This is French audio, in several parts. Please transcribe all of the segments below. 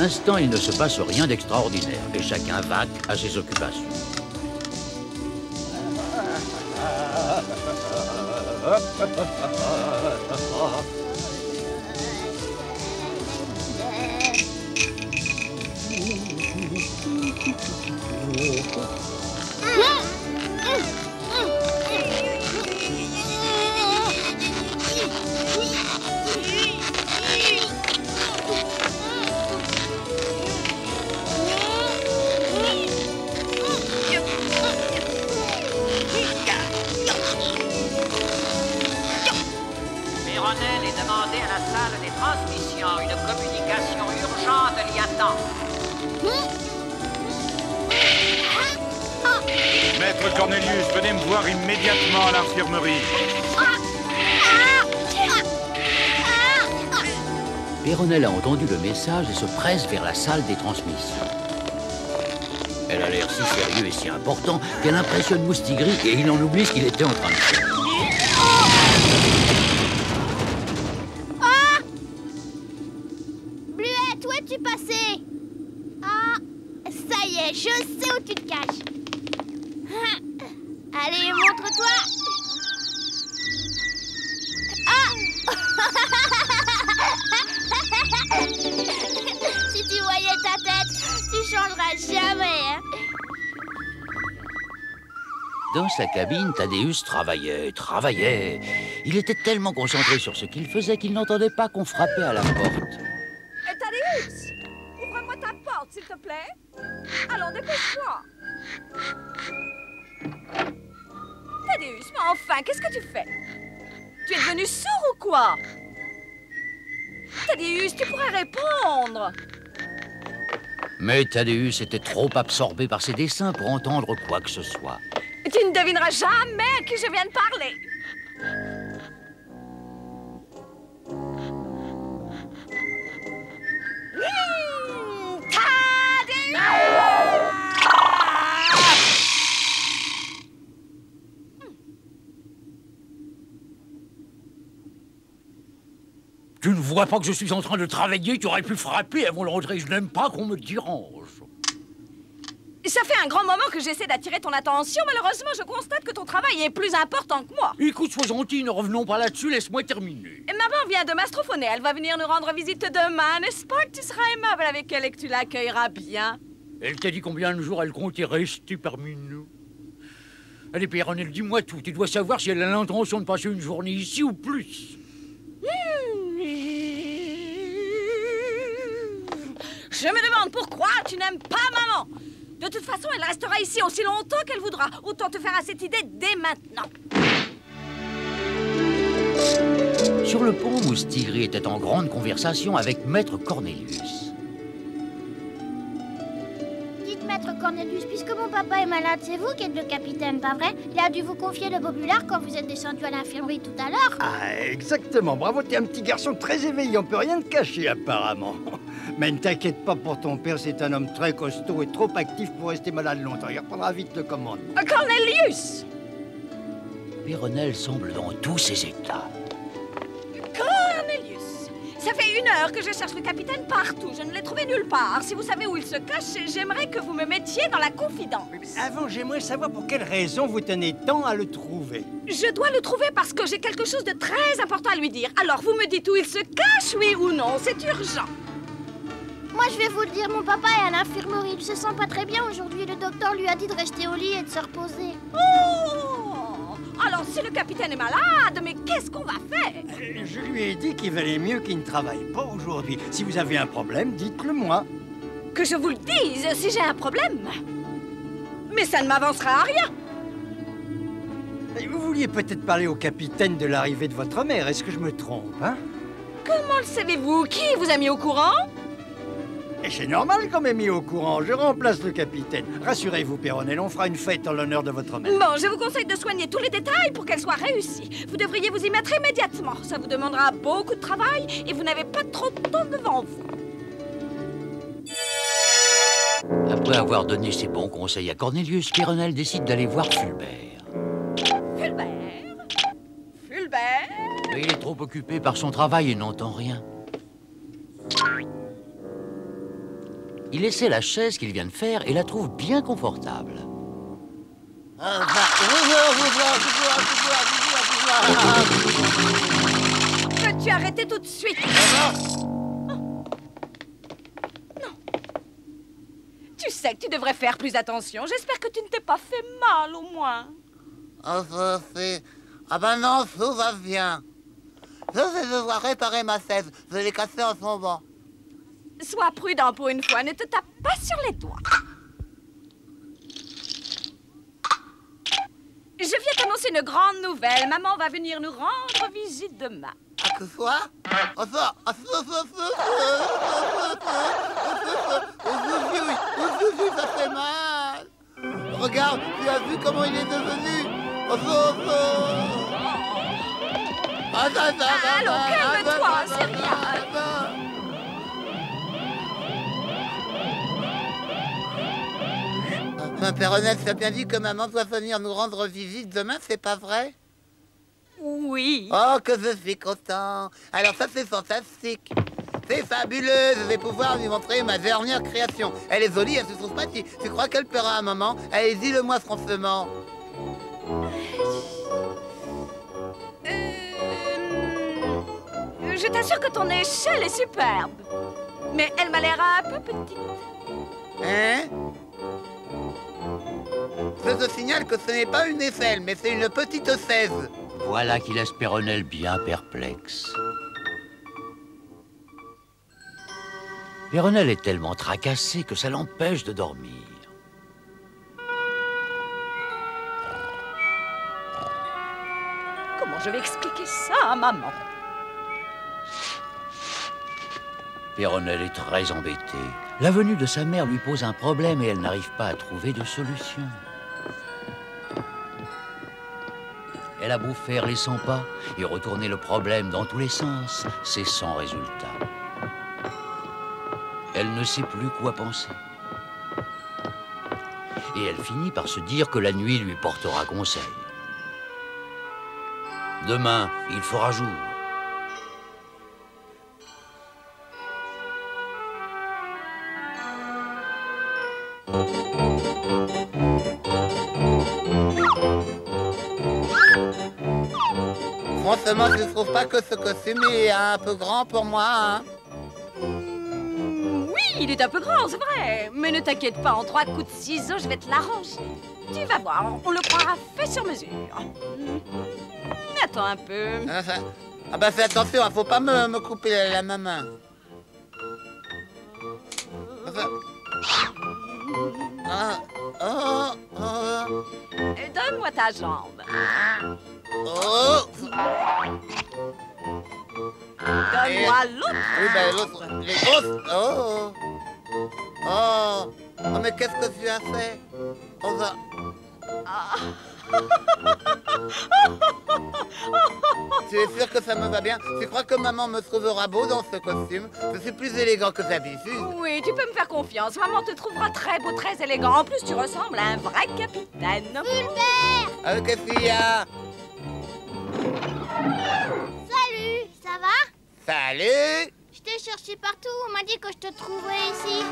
l'instant, il ne se passe rien d'extraordinaire et chacun vaque à ses occupations. Péronel est demandé à la salle des transmissions. Une communication urgente l'y attend. Maître Cornelius, venez me voir immédiatement à l'infirmerie. Péronel a entendu le message et se presse vers la salle des transmissions. Elle a l'air si sérieux et si important qu'elle impressionne Moustigris et il en oublie ce qu'il était en train de faire. Bluette, où es-tu passé? Ah, ça y est, je sais où tu te caches. Allez, montre-toi. Ah! Si tu voyais ta tête, tu changeras jamais, hein? Dans sa cabine, Thaddeus travaillait. Il était tellement concentré sur ce qu'il faisait qu'il n'entendait pas qu'on frappait à la porte. Thaddeus, ouvre-moi ta porte, s'il te plaît. Allons, dépêche-toi. Thaddeus, mais enfin, qu'est-ce que tu fais? Tu es devenu sourd ou quoi? Thaddeus, tu pourrais répondre. Mais Thaddeus était trop absorbé par ses dessins pour entendre quoi que ce soit. Tu ne devineras jamais à qui je viens de parler. Tu ne vois pas que je suis en train de travailler? Tu aurais pu frapper avant de rentrer. Je n'aime pas qu'on me dérange. Ça fait un grand moment que j'essaie d'attirer ton attention. Malheureusement, je constate que ton travail est plus important que moi. Écoute, sois gentil, ne revenons pas là-dessus. Laisse-moi terminer. Et maman vient de m'astrophoner. Elle va venir nous rendre visite demain. N'est-ce pas que tu seras aimable avec elle et que tu l'accueilleras bien? Elle t'a dit combien de jours elle comptait rester parmi nous? Allez, Péronel, dis-moi tout. Tu dois savoir si elle a l'intention de passer une journée ici ou plus. Je me demande pourquoi tu n'aimes pas maman. De toute façon, elle restera ici aussi longtemps qu'elle voudra. Autant te faire à cette idée dès maintenant. Sur le pont, Moustigris était en grande conversation avec Maître Cornelius. Dites, Maître Cornelius, puisque mon papa est malade, c'est vous qui êtes le capitaine, pas vrai? Il a dû vous confier le bobulard quand vous êtes descendu à l'infirmerie tout à l'heure. Ah, exactement. Bravo, t'es un petit garçon très éveillé. On peut rien te cacher, apparemment. Mais ne t'inquiète pas pour ton père, c'est un homme très costaud et trop actif pour rester malade longtemps. Il reprendra vite le commandement. Cornelius! Péronel semble dans tous ses états. Cornelius! Ça fait 1 heure que je cherche le capitaine partout. Je ne l'ai trouvé nulle part. Si vous savez où il se cache, j'aimerais que vous me mettiez dans la confidence. Avant, j'aimerais savoir pour quelle raison vous tenez tant à le trouver. Je dois le trouver parce que j'ai quelque chose de très important à lui dire. Alors, vous me dites où il se cache, oui ou non? C'est urgent. Moi, je vais vous le dire, mon papa est à l'infirmerie. Il se sent pas très bien aujourd'hui. Le docteur lui a dit de rester au lit et de se reposer. Oh! Alors, si le capitaine est malade, mais qu'est-ce qu'on va faire? Je lui ai dit qu'il valait mieux qu'il ne travaille pas aujourd'hui. Si vous avez un problème, dites-le moi. Que je vous le dise si j'ai un problème? Mais ça ne m'avancera à rien. Vous vouliez peut-être parler au capitaine de l'arrivée de votre mère. Est-ce que je me trompe, hein? Comment le savez-vous? Qui vous a mis au courant? Et c'est normal qu'on m'ait mis au courant. Je remplace le capitaine. Rassurez-vous, Péronel, on fera une fête en l'honneur de votre mère. Bon, je vous conseille de soigner tous les détails pour qu'elle soit réussie. Vous devriez vous y mettre immédiatement. Ça vous demandera beaucoup de travail et vous n'avez pas trop de temps devant vous. Après avoir donné ses bons conseils à Cornelius, Péronel décide d'aller voir Fulbert. Fulbert? Fulbert? Mais il est trop occupé par son travail et n'entend rien. Il essaie la chaise qu'il vient de faire et la trouve bien confortable. Peux-tu arrêter tout de suite? Non. Tu sais que tu devrais faire plus attention. J'espère que tu ne t'es pas fait mal, au moins. Ah ben non, tout va bien. Je vais devoir réparer ma chaise. Je l'ai cassée en ce moment. Sois prudent pour une fois. Ne te tape pas sur les doigts. Je viens t'annoncer une grande nouvelle. Maman va venir nous rendre visite demain. Ah, que quoi? Ça fait mal. Regarde, tu as vu comment il est devenu? Allons, calme-toi, c'est rien. Père Honnête, tu as bien dit que maman doit venir nous rendre visite demain, c'est pas vrai? Oui. Oh, que je suis content. Alors ça, c'est fantastique. C'est fabuleux. Je vais pouvoir lui montrer ma dernière création. Elle est jolie, elle se trouve pas. Tu crois qu'elle plaira à maman? Allez, dis-le-moi franchement. Je t'assure que ton échelle est superbe. Mais elle m'a l'air un peu petite. Hein? Je te signale que ce n'est pas une échelle, mais c'est une petite chaise. Voilà qui laisse Péronnelle bien perplexe. Péronnelle est tellement tracassée que ça l'empêche de dormir. Comment je vais expliquer ça à maman? Péronnelle est très embêtée. La venue de sa mère lui pose un problème et elle n'arrive pas à trouver de solution. Elle a beau faire les 100 pas et retourner le problème dans tous les sens, c'est sans résultat. Elle ne sait plus quoi penser. Et elle finit par se dire que la nuit lui portera conseil. Demain, il fera jour. Franchement, tu ne trouves pas que ce costume est un peu grand pour moi, hein? Oui, il est un peu grand, c'est vrai. Mais ne t'inquiète pas, en 3 coups de ciseaux, je vais te l'arranger. Tu vas voir, on le croira fait sur mesure. Attends un peu. Ah bah fais attention, faut pas me couper la main. Donne-moi ta jambe. Donne-moi l'autre. Oui, ben l'autre, les grosses. Oh, mais qu'est-ce que tu as fait? Tu es sûr que ça me va bien? Tu crois que maman me trouvera beau dans ce costume? Je suis plus élégant que d'habitude. Oui, tu peux me faire confiance. Maman te trouvera très beau, très élégant. En plus, tu ressembles à un vrai capitaine. Fulbert! Qu'est-ce qu'il y a? Salut, ça va? Salut! Je t'ai cherché partout, on m'a dit que je te trouverais ici.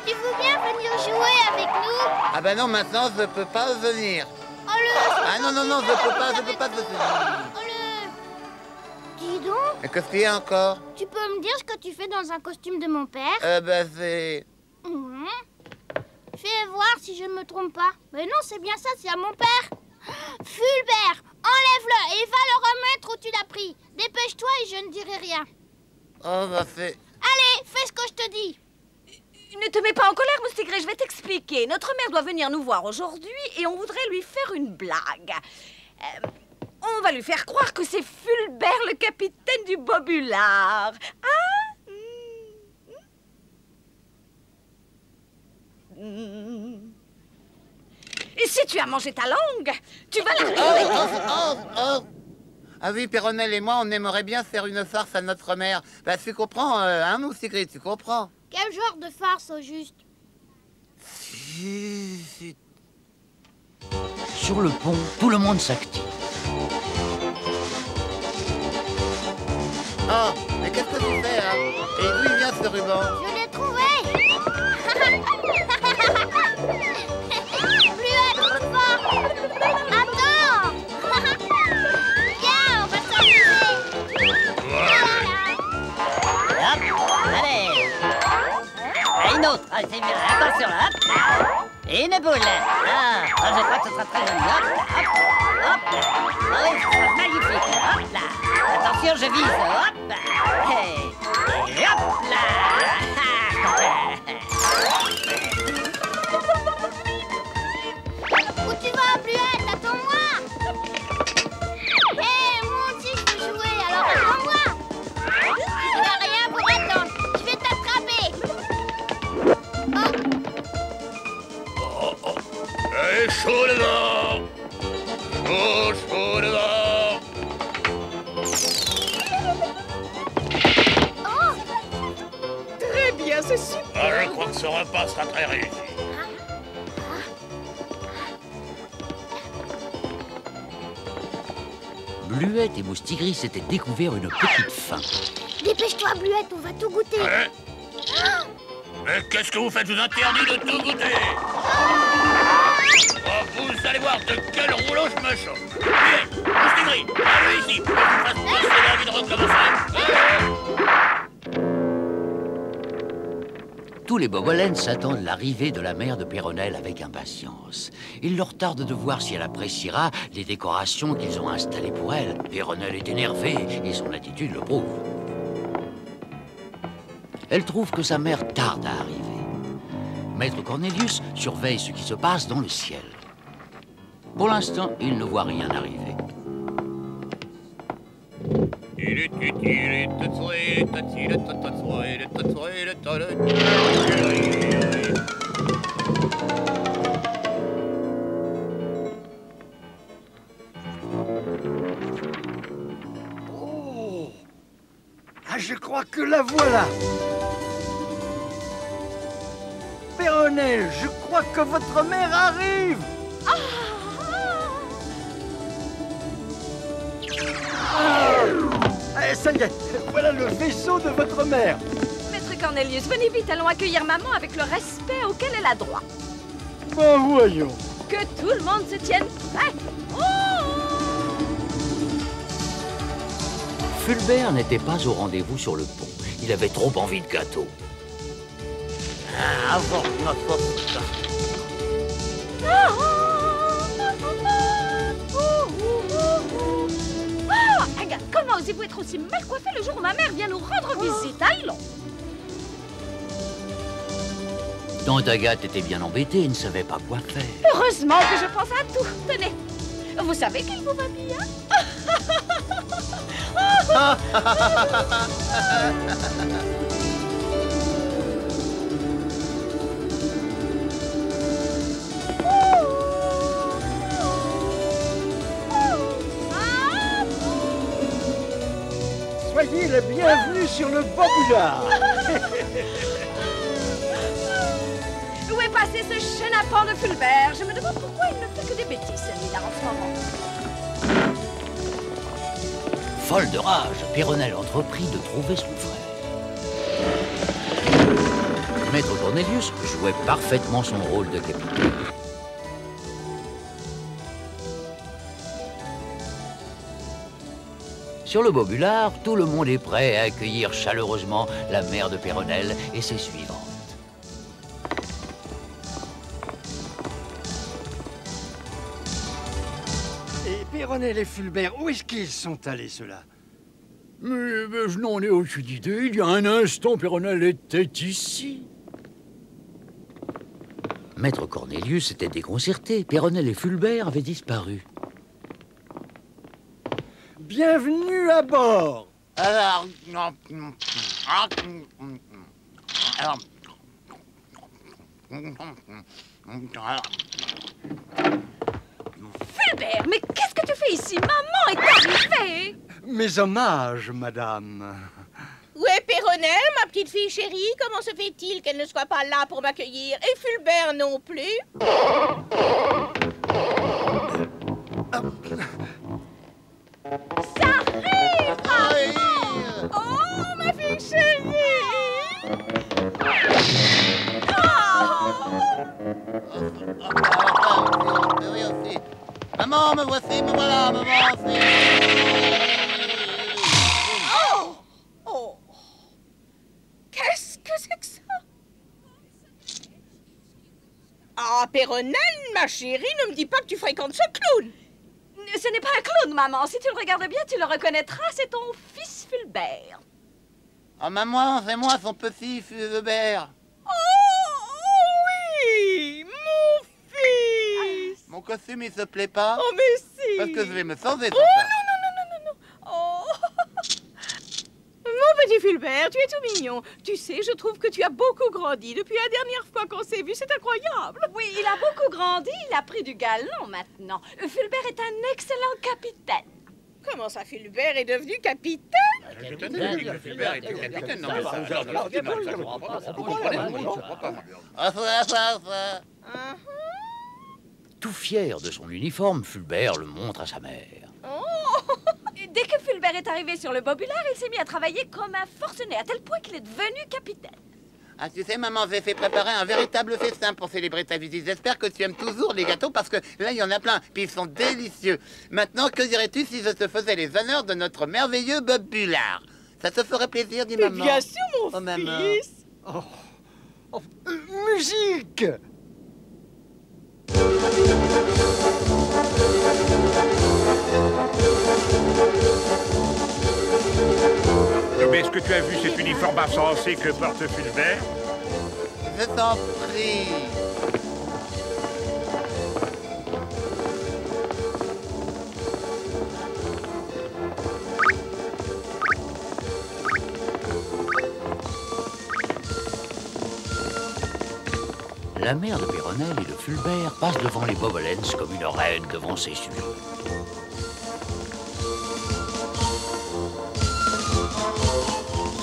Tu veux bien venir jouer avec nous? Ah ben non, maintenant je peux pas venir. Oh le... Ah non, je peux pas venir. Oh le... Dis donc, Et qu'est-ce qu'il y a encore? tu peux me dire ce que tu fais dans un costume de mon père? Ben c'est... Mhm. Fais voir si je ne me trompe pas. Mais non, c'est bien ça, c'est à mon père. Fulbert, enlève-le et va le remettre où tu l'as pris. Dépêche-toi et je ne dirai rien. Oh, bah c'est... Allez, fais ce que je te dis. Ne te mets pas en colère, Moustigré, je vais t'expliquer. Notre mère doit venir nous voir aujourd'hui et on voudrait lui faire une blague. On va lui faire croire que c'est Fulbert, le capitaine du Bobulard. Hein? Et si tu as mangé ta langue, tu vas la retrouver. Ah oui, Péronnelle et moi, on aimerait bien faire une farce à notre mère. Bah, tu comprends, hein, Moustigré, tu comprends? Quel genre de farce au juste? Sur le pont, tout le monde s'active. Oh, mais qu'est-ce que tu fais, hein? Et d'où il vient ce ruban? Je l'ai trouvé. attention, hop là. Et une boule. Ah, je crois que ce sera très joli. Hop là. Oh oui, ce sera magnifique. Hop là. Attention, je vise. Hop là. Et hop là. Où tu vas, Bluette? Attends-moi! Hé, moi aussi je peux jouer, alors attends-moi! Tu vas rien pour attendre, je vais t'attraper! Et chaud devant. Chaud devant. Très bien, c'est super. Ah, je crois que ce repas sera très réussi. Bluette et Moustigris s'étaient découvert une petite faim. Dépêche-toi, Bluette, on va tout goûter! Ouais. Mais qu'est-ce que vous faites? Je vous interdis de tout goûter. Oh, vous allez voir de quel rouleau je me chauffe. Bien, Moustigris, allez ici. Que je vous fasse passer l'envie de recommencer. Tous les Bobolènes s'attendent l'arrivée de la mère de Péronnelle avec impatience. Il leur tarde de voir si elle appréciera les décorations qu'ils ont installées pour elle. Péronnelle est énervée et son attitude le prouve. Elle trouve que sa mère tarde à arriver. Maître Cornelius surveille ce qui se passe dans le ciel. Pour l'instant, il ne voit rien arriver. Oh! Ah, je crois que la voilà. Péronnelle, je crois que votre mère arrive. Ah, ça y est, voilà le vaisseau de votre mère. Maître Cornelius, venez vite, allons accueillir maman avec le respect auquel elle a droit. Ben voyons. Que tout le monde se tienne prêt. Fulbert n'était pas au rendez-vous sur le pont. Il avait trop envie de gâteau. Avant notre Regarde, comment osez-vous être aussi mal coiffé le jour où ma mère vient nous rendre visite? Allons. Tante Agathe était bien embêtée et ne savait pas quoi faire. Heureusement que je pense à tout. Tenez, vous savez qu'il vous va bien. Soyez les bienvenus sur le Bobulard. Où est passé ce chenapan de Fulbert? Je me demande pourquoi il ne fait que des bêtises, celui-là, en ce moment. Folle de rage, Péronnelle entreprit de trouver son frère. Maître Cornelius jouait parfaitement son rôle de capitaine. Sur le Bobulard, tout le monde est prêt à accueillir chaleureusement la mère de Péronnelle et ses suivantes. Et Péronnelle et Fulbert, où est-ce qu'ils sont allés, ceux-là? Mais je n'en ai aucune idée. Il y a un instant, Péronnelle était ici. Maître Cornelius était déconcerté. Péronnelle et Fulbert avaient disparu. Bienvenue à bord. Alors, Fulbert, mais qu'est-ce que tu fais ici? Maman est arrivée. Mes hommages, madame. Où est Péronnelle, ma petite fille chérie? Comment se fait-il qu'elle ne soit pas là pour m'accueillir? Et Fulbert non plus? Ça arrive, maman. Oh, ma fille chérie! oui aussi. Maman, me voici, me voilà, maman, Oh! Oh! Qu'est-ce que c'est que ça? Ah, Péronnelle, ma chérie, ne me dis pas que tu fréquentes ce clown. Ce n'est pas un clown, maman. Si tu le regardes bien, tu le reconnaîtras. C'est ton fils Fulbert. Oh, maman, c'est moi, son petit Fulbert. Oh, oui, mon fils. Mon costume, il se plaît pas? Oh, mais si. Parce que je vais me sauver. Oh, non. Oh. Mon petit Fulbert, tu es tout mignon. Tu sais, je trouve que tu as beaucoup grandi depuis la dernière fois qu'on s'est vu. C'est incroyable. Oui, il a beaucoup grandi. Il a pris du galon maintenant. Fulbert est un excellent capitaine. Comment ça, Fulbert est devenu capitaine? Fulbert était capitaine. Non, mais ça, vous comprenez, je comprends pas, moi. Tout fier de son uniforme, Fulbert le montre à sa mère. Oh! Dès que Fulbert est arrivé sur le bobulaire, il s'est mis à travailler comme un forcené, à tel point qu'il est devenu capitaine. Ah, tu sais, maman, j'ai fait préparer un véritable festin pour célébrer ta visite. J'espère que tu aimes toujours les gâteaux parce que là, il y en a plein. Puis ils sont délicieux. Maintenant, que dirais-tu si je te faisais les honneurs de notre merveilleux bobulard? Ça te ferait plaisir, dis maman? Bien sûr, mon Oh, maman. fils. Musique! Mais est-ce que tu as vu cet uniforme insensé que porte Fulbert? Je t'en prie. La mère de Péronnelle et de Fulbert passent devant les Bobolens comme une reine devant ses sujets.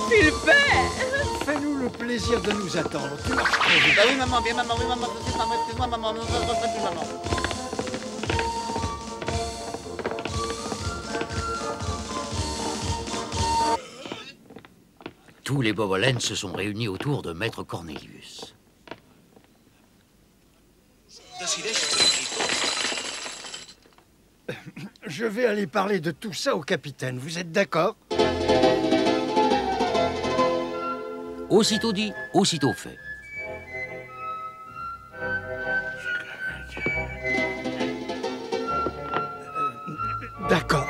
Fulbert! Fais-nous le plaisir de nous attendre. Tu marches trop vite. Bah oui, maman, bien, maman, oui, maman, excuse-moi, maman, non, je referai plus, maman. Tous les Bobolens se sont réunis autour de Maître Cornelius. Je vais aller parler de tout ça au capitaine. Vous êtes d'accord? Aussitôt dit, aussitôt fait. D'accord.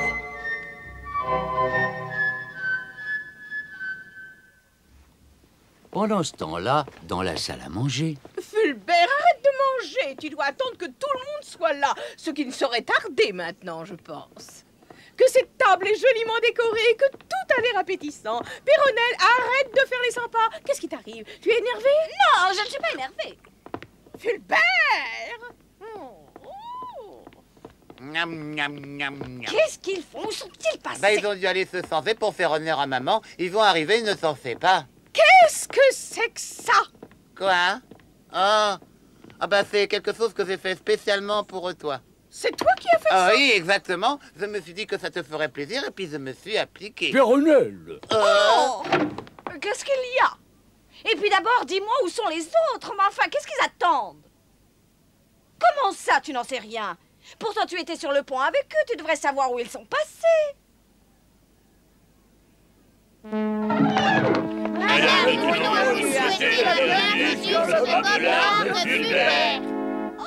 Pendant ce temps-là, dans la salle à manger, Fulbert, arrête de manger. Tu dois attendre que tout le monde soit là. Ce qui ne saurait tarder maintenant, je pense. Que cette table est joliment décorée, que tout a l'air appétissant. Péronnelle, arrête de faire les sympas. Qu'est-ce qui t'arrive? Tu es énervée? Non, je ne suis pas énervée. Fulbert! Oh. Miam, miam, miam, miam. Qu'est-ce qu'ils font? Où sont-ils passés? Bah, ils ont dû aller se sauver pour faire honneur à maman. Ils vont arriver, ne s'en fait pas. Qu'est-ce que c'est que ça? Quoi? Oh. Ah bah, c'est quelque chose que j'ai fait spécialement pour toi. C'est toi qui as fait Ah ça? oui, exactement. Je me suis dit que ça te ferait plaisir et puis je me suis appliqué. Péronnelle! Oh! Qu'est-ce qu'il y a? Et puis d'abord, dis-moi où sont les autres. Mais enfin, qu'est-ce qu'ils attendent? Comment ça, tu n'en sais rien? Pourtant, tu étais sur le pont avec eux. Tu devrais savoir où ils sont passés. Madame, nous voulons vous souhaiter la bienvenue sur le bobulard de Fulbert. Oh!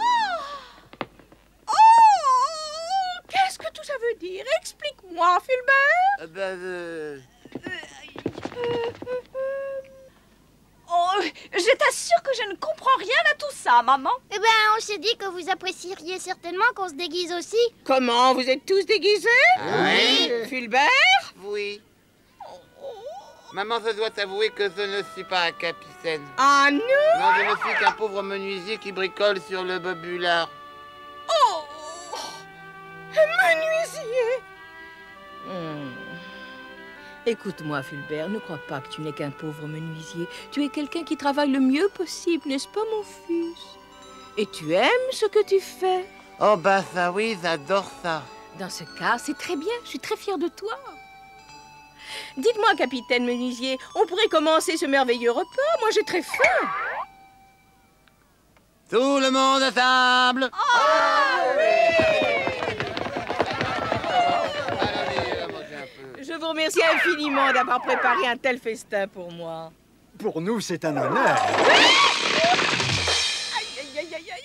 Qu'est-ce que tout ça veut dire? Explique-moi, Fulbert. Oh, je t'assure que je ne comprends rien à tout ça, maman. Eh ben, on s'est dit que vous apprécieriez certainement qu'on se déguise aussi. Comment, vous êtes tous déguisés? Oui. Fulbert? Oui. Maman, je dois t'avouer que je ne suis pas un capitaine. Ah non? Non, je ne suis qu'un pauvre menuisier qui bricole sur le bobulard. Oh! Un menuisier! Écoute-moi, Fulbert, ne crois pas que tu n'es qu'un pauvre menuisier. Tu es quelqu'un qui travaille le mieux possible, n'est-ce pas, mon fils? Et tu aimes ce que tu fais. Oh bah ça oui, j'adore ça. Dans ce cas, c'est très bien, je suis très fière de toi. Dites-moi, capitaine menuisier, on pourrait commencer ce merveilleux repas? Moi, j'ai très faim. Tout le monde à table. Je vous remercie infiniment d'avoir préparé un tel festin pour moi. Pour nous, c'est un honneur. Aïe, aïe, aïe, aïe, aïe, aïe.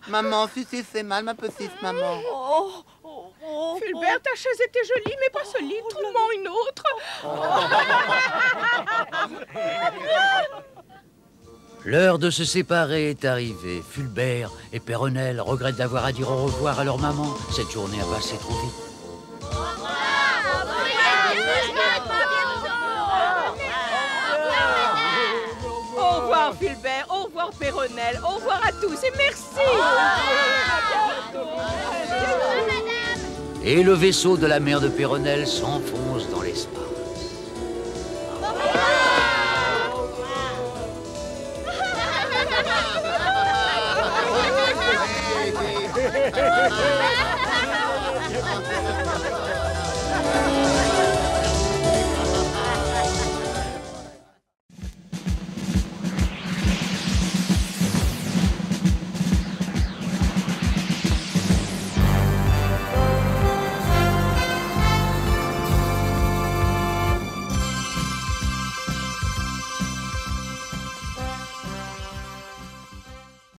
Maman, si c'est mal, ma petite maman. Fulbert, ta chaise était jolie, mais pas ce lit. Trouve-moi une autre. L'heure de se séparer est arrivée. Fulbert et Péronnelle regrettent d'avoir à dire au revoir à leur maman. Cette journée a passé trop vite. Au revoir, Fulbert. Au revoir, Péronnelle. Au revoir à tous et merci. Et le vaisseau de la mère de Péronnelle s'enfonce dans l'espace. Ah